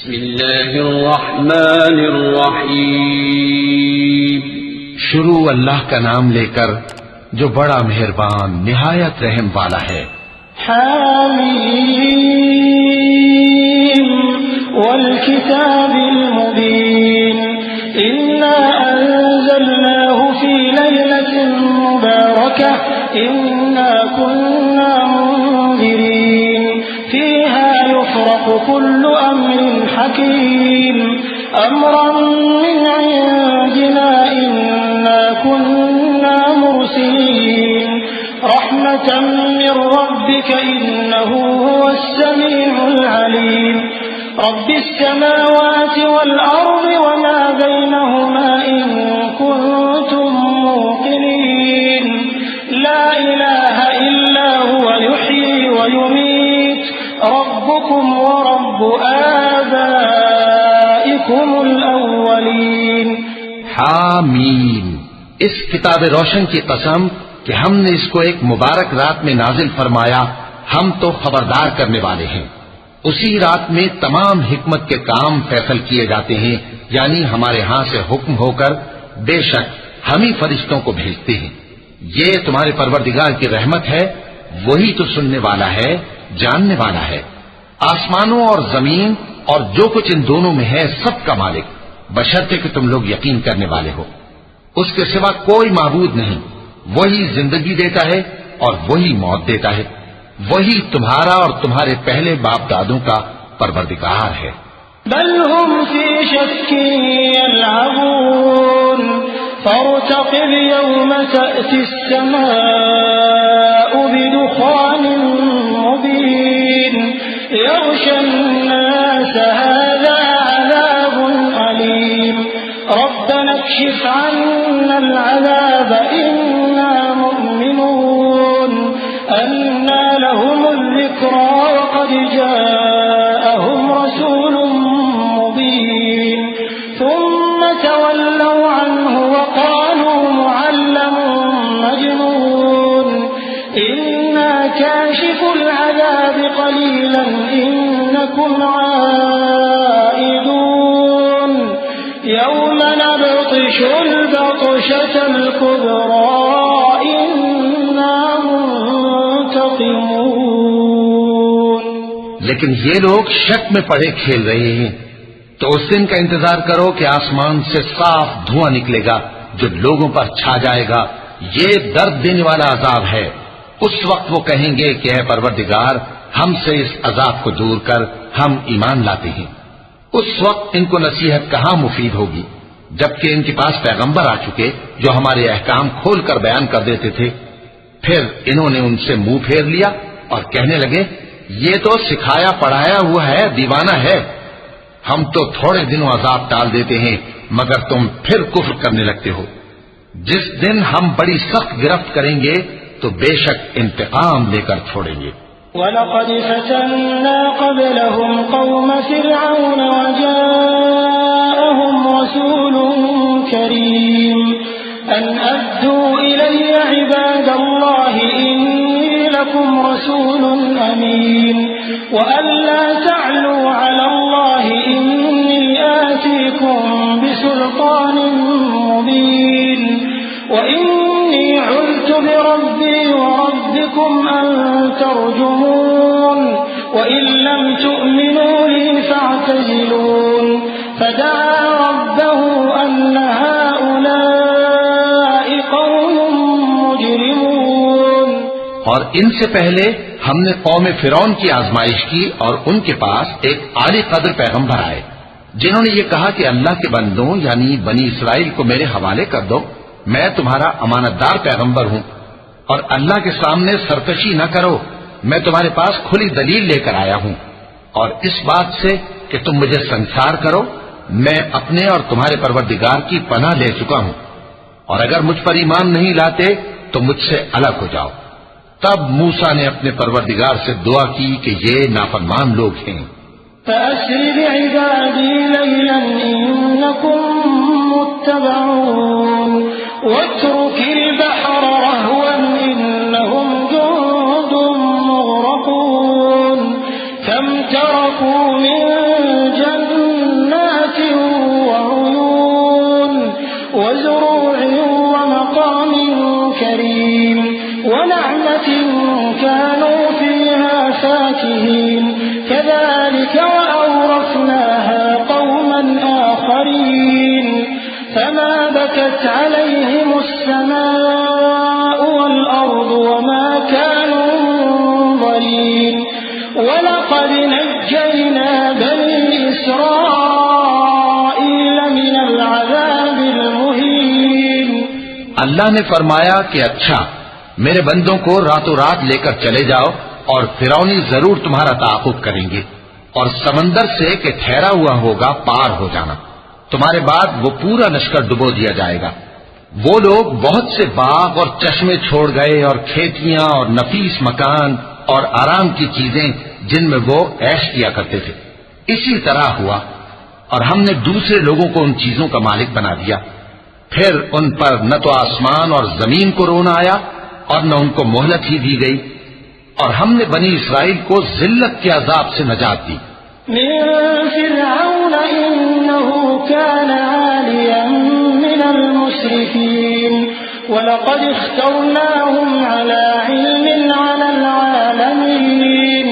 बिस्मिल्लाहिर्रहमानिर्रहीम। शुरू अल्लाह का नाम लेकर जो बड़ा मेहरबान निहायत रहम वाला है। हामीम वल किताबिल मुबीन इन्ना अंज़लनाहु फी लैलतिन मुबारकह इन्ना कुन्ना मुंज़िरीन फीहा युफ़रक़ु कुल्लु अम्रिन हकीम अम्रन मिन इंदिना इन्ना कुन्ना मुरसिलीन रहमतन मिन रब्बिक इन्नहु हुवस्समीउल अलीम रब्बिस समावाति वल अर्दि वमा बैनहुमा इन कुंतुम मूक़िनीन ला इलाहा इल्ला हुवा युह्यी व युमीत रब्बुकुम व रब्बु आबाइकुमुल अव्वलीन। हामीम, इस किताब रोशन की कसम कि हमने इसको एक मुबारक रात में नाजिल फरमाया, हम तो खबरदार करने वाले हैं। उसी रात में तमाम हिकमत के काम फैसल किए जाते हैं, यानी हमारे यहां से हुक्म होकर बेशक हम ही फरिश्तों को भेजते हैं। ये तुम्हारे परवरदिगार की रहमत है, वही तो सुनने वाला है, जानने वाला है। आसमानों और जमीन और जो कुछ इन दोनों में है सबका मालिक, बशर्ते कि तुम लोग यकीन करने वाले हो। उसके सिवा कोई माबूद नहीं, वही जिंदगी देता है और वही मौत देता है, वही तुम्हारा और तुम्हारे पहले बाप दादों का परवरदिगार है। बल हुम फी शक्किन यलअबून फर्तक़िब यौम तअतिस समाउ बिदुखानिन मुबीन यग़शन नास हाज़ा अज़ाबुन अलीम रब्बना इक्शिफ अन्नल अज़ाब इन्ना मुमिनून अन्ना लहुमुल ज़िक्रा वक़द जाअहुम रसूलुम मुबीन थुम्मा तवल्लव अन्हु वक़ालू मुअल्लमुन मजनून इन्ना काशिफुल अज़ाब क़लीलन इन्नकुम आइदून यौम नबतिशुल बतशतल कुब्रा इन्ना मुंतक़िमून। लेकिन ये लोग शक में पड़े खेल रहे हैं, तो उस दिन का इंतजार करो कि आसमान से साफ धुआं निकलेगा जो लोगों पर छा जाएगा। ये दर्द देने वाला अजाब है। उस वक्त वो कहेंगे कि ऐ परवरदिगार, हमसे इस अजाब को दूर कर, हम ईमान लाते हैं। उस वक्त इनको नसीहत कहां मुफीद होगी, जबकि इनके पास पैगंबर आ चुके जो हमारे अहकाम खोलकर बयान कर देते थे। फिर इन्होंने उनसे मुंह फेर लिया और कहने लगे, ये तो सिखाया पढ़ाया हुआ है, दीवाना है। हम तो थोड़े दिनों अजाब टाल देते हैं, मगर तुम फिर कुफ्र करने लगते हो। जिस दिन हम बड़ी सख्त गिरफ्त करेंगे तो बेशक इंतकाम लेकर छोड़ेंगे। वलक़द फ़तन्ना क़ब्लहुम क़ौम फ़िरऔन वजाअहुम रसूलुन करीम अन अद्दू इलय्य इबादल्लाहि इन्नी लकुम रसूलुन अमीन व अल्ला तअलू अलल्लाहि इन्नी आतीकुम बिसुल्तानिन मुबीन व इन्नी उज़्तु बिरब्बी व रब्बिकुम अन तर्जुमून व इन लम तु'मिनू ली फ़अतज़िलून फ़दअा रब्बहु अन्न हाउलाइ क़ौमुन मुजरिमून। और इनसे पहले हमने कौम फिरौन की आजमाइश की और उनके पास एक आली कद्र पैगंबर आए, जिन्होंने ये कहा कि अल्लाह के बंदों यानी बनी इसराइल को मेरे हवाले कर दो, मैं तुम्हारा अमानतदार पैगंबर हूं और अल्लाह के सामने सरकशी न करो, मैं तुम्हारे पास खुली दलील लेकर आया हूं। और इस बात से कि तुम मुझे संसार करो, मैं अपने और तुम्हारे परवरदिगार की पनाह ले चुका हूं, और अगर मुझ पर ईमान नहीं लाते तो मुझसे अलग हो जाओ। तब मूसा ने अपने परवरदिगार से दुआ की कि ये नाफरमान लोग हैं। फ़अस्रि बिइबादी लैलन इन्नकुम मुत्तबऊन वत्रुकिल बहर रहवन इन्नहुम जुंदुम मुग़रक़ून कम तरकू मिन फमा बकत अलैहिम अस्समाउ वल अर्दु वमा कानू मुनज़रीन वलक़द नज्जयना बनी इस्राईल मिनल अज़ाबिल मुहीन। अल्लाह ने फरमाया कि अच्छा, मेरे बंदों को रातों रात लेकर चले जाओ और फिरौनी जरूर तुम्हारा ताक़ुब करेंगे और समंदर से कि ठहरा हुआ होगा पार हो जाना। तुम्हारे बाद वो पूरा लश्कर डुबो दिया जाएगा। वो लोग बहुत से बाग और चश्मे छोड़ गए और खेतियां और नफीस मकान और आराम की चीजें जिनमें वो ऐश किया करते थे। इसी तरह हुआ और हमने दूसरे लोगों को उन चीजों का मालिक बना दिया। फिर उन पर न तो आसमान और जमीन को रोना आया और न उनको मोहलत ही दी गई और हमने बनी इसराइल को जिल्लत के अजाब से नजात दी। मिन फिरऔन इन्नहु कान आलियन मिनल मुस्रिफीन वलक़द इख्तरनाहुम अला इल्मिन अलल आलमीन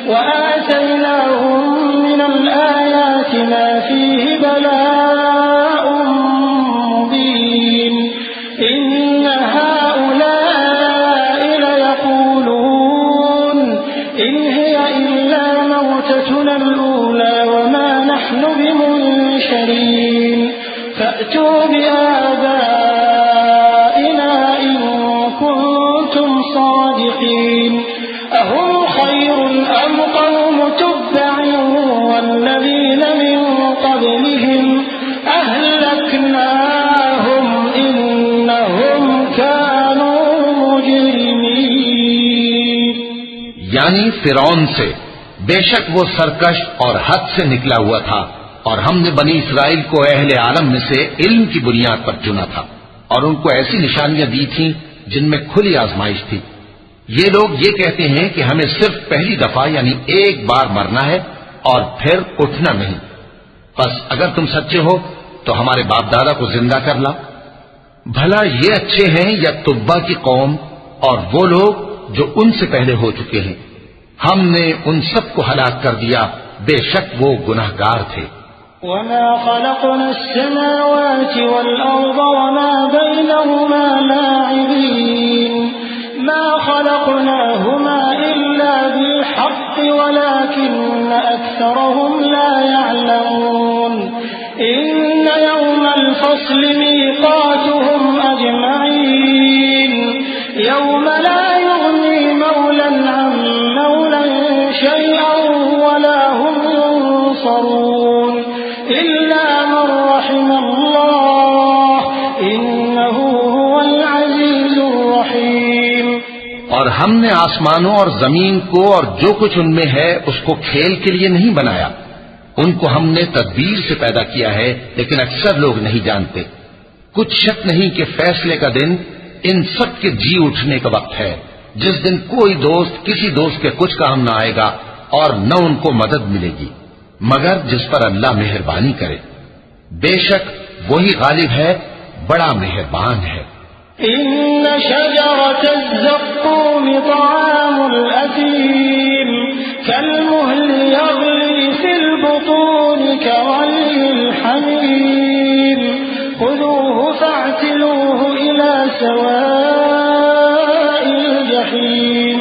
वआतैनाहुम मिनल आयाति मा फीहि बलाउन मुबीन इन्न हाउलाइ लयक़ूलून इन हिय इल्ला मौततुना al-ऊला वमा नहनु बिमुनशरीन फअतू बिआबाइना इन कुंतुम सादिकीन अहुम खैरुन अम क़ौमु तुब्बअन वल्लज़ीन मिन क़ब्लिहिम अहलकनाहुम इन्नहुम कानू मुजरिमीन। यानी फिरौन से बेशक वो सरकश और हद से निकला हुआ था और हमने बनी इसराइल को अहले आलम में से इल्म की बुनियाद पर चुना था और उनको ऐसी निशानियां दी थीं जिनमें खुली आजमाइश थी। ये लोग ये कहते हैं कि हमें सिर्फ पहली दफा यानी एक बार मरना है और फिर उठना नहीं। बस अगर तुम सच्चे हो तो हमारे बाप दादा को जिंदा कर ला। भला ये अच्छे हैं या तुब्बा की कौम और वो लोग जो उनसे पहले हो चुके हैं। हमने उन सबको हलाक कर दिया, बेशक वो गुनाहगार थे। वमा खलक़ना अस्समावाति वल अर्ज़ वमा बैनहुमा लाइबीन मा खलक़नाहुमा इल्ला बिल हक़्क़ि वलाकिन्न अक्सरहुम ला यअलमून इन्न यौमल फ़स्लि मीक़ातुहुम अजमईन यौम ला युग़नी मौलन अन मौलन शैअन वला हुम युनसरून इल्ला मन रहिमल्लाह इन्नहु हुवल अज़ीज़ुर रहीम। और हमने आसमानों और जमीन को और जो कुछ उनमें है उसको खेल के लिए नहीं बनाया। उनको हमने तदबीर से पैदा किया है, लेकिन अक्सर लोग नहीं जानते। कुछ शक नहीं कि फैसले का दिन इन सब के जी उठने का वक्त है, जिस दिन कोई दोस्त किसी दोस्त के कुछ काम न आएगा और न उनको मदद मिलेगी मगर जिस पर अल्लाह मेहरबानी करे। बेशक वही गालिब है, बड़ा मेहरबान है। इन्न शजरतज़्ज़क़ूम तआमुल असीम कल्मुहलि यग़ली फिल बुतून कग़लिल हमीम खुज़ूहु फ़अ्तिलूहु इला सवाइल जहीम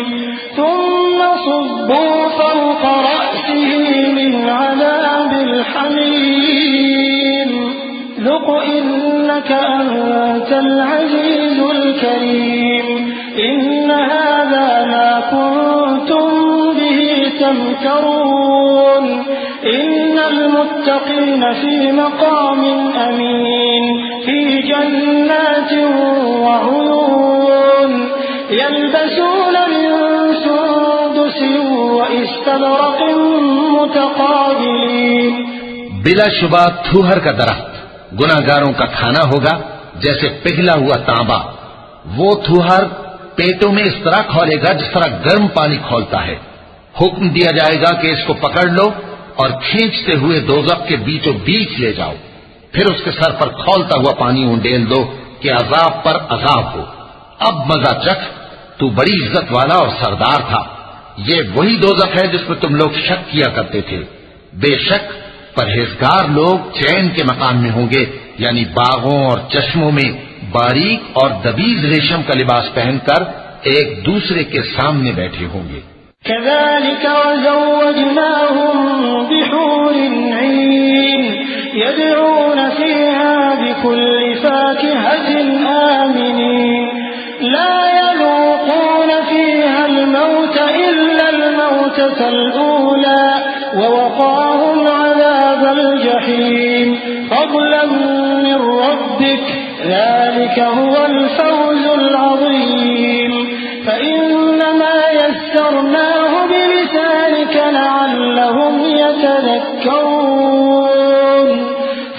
थुम्म सुब्बू फ़ौक़ रअसिही मिन अज़ाबिल हमीम ذُقْ إِنَّكَ أَنْتَ الْعَزِيزُ الْكَرِيمُ إِنَّ هَذَا مَا كُنْتُمْ بِهِ تَمْتَرُونَ إِنَّ الْمُتَّقِينَ فِي مَقَامٍ أَمِينٍ فِي جَنَّاتٍ وَعُيُونٍ يَلْبَسُونَ مِنْ سُنْدُسٍ وَإِسْتَبْرَقٍ مُتَقَابِلِينَ बिलाशुबा थूहर का दरख्त गुनाहगारों का खाना होगा जैसे पिघला हुआ तांबा। वो थूहर पेटों में इस तरह खौलेगा जिस तरह गर्म पानी खौलता है। हुक्म दिया जाएगा कि इसको पकड़ लो और खींचते हुए दोज़ख के बीचों बीच ले जाओ, फिर उसके सर पर खौलता हुआ पानी उंडेल दो कि अजाब पर अजाब हो। अब मजा चख, तू बड़ी इज्जत वाला और सरदार था। ये वही दोज़ख है जिसमें तुम लोग शक किया करते थे। बेशक परहेजगार लोग चैन के मकान में होंगे यानी बागों और चश्मों में बारीक और दबीज रेशम का लिबास पहनकर एक दूसरे के सामने बैठे होंगे। कज़ालिक वज़व्वजनाहुम बिहूरिन ईन यदऊन फीहा बिकुल्लि फाकिहतिन आमिनीन ला यज़ूक़ून फीहा अल-मौत इल्ला अल-मौततल ऊला ववक़ाहुम अज़ाबल जहीम फ़ज़लन मिन रब्बिक ज़ालिक हुवल फ़ौज़ुल अज़ीम फ़इन्नमा यस्सरनाहु बिलिसानिक लअल्लहुम यतज़क्करून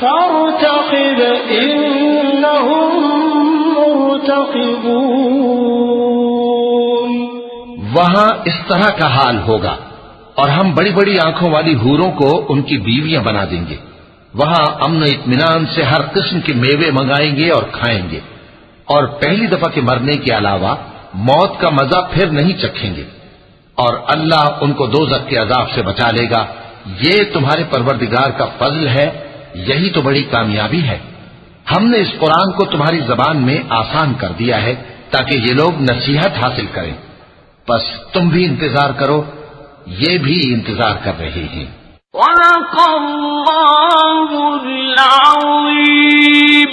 फ़ार्तक़िब इन्नहुम मुर्तक़िबून। वहां इस तरह का हाल होगा और हम बड़ी बड़ी आंखों वाली हूरों को उनकी बीवियां बना देंगे। वहां अमन इत्मीनान से हर किस्म के मेवे मंगाएंगे और खाएंगे और पहली दफा के मरने के अलावा मौत का मजा फिर नहीं चखेंगे और अल्लाह उनको दोज़ख के अजाब से बचा लेगा। ये तुम्हारे परवरदिगार का फजल है, यही तो बड़ी कामयाबी है। हमने इस कुरान को तुम्हारी जबान में आसान कर दिया है ताकि ये लोग नसीहत हासिल करें। बस तुम भी इंतजार करो, ये भी इंतजार कर रहे हैं। सदक़ल्लाहुल अज़ीम।